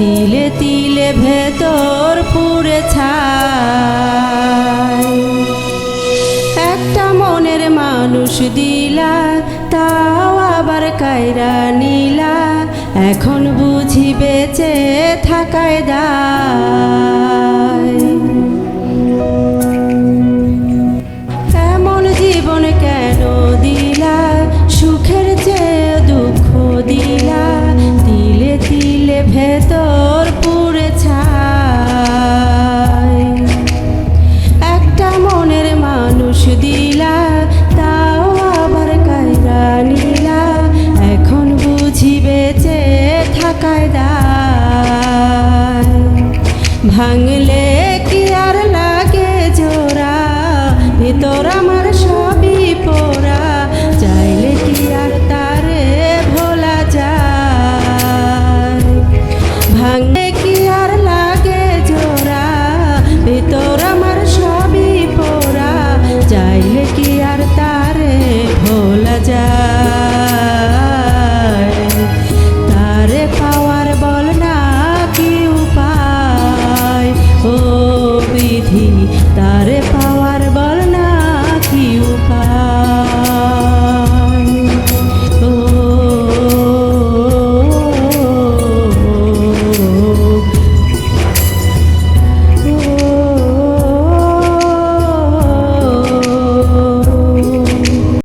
তিলে তিলে ভেতর পুড়ে ছাই। একটা মনের মানুষ দিলা, তাও আবার কায়রা নিলা, এখন বুঝি বেঁচে থাকায় দায়। এমন জীবন কেন দিলা, সুখের চেয়ে দুঃখ দিলা, তিলে তিলে ভেতর পুড়ে ছাই। একটা মনের মানুষ দিলা, তাও আবার কায়রা নিলা, এখন বুঝি বেঁচে থাকায় দায়। ভাঙলে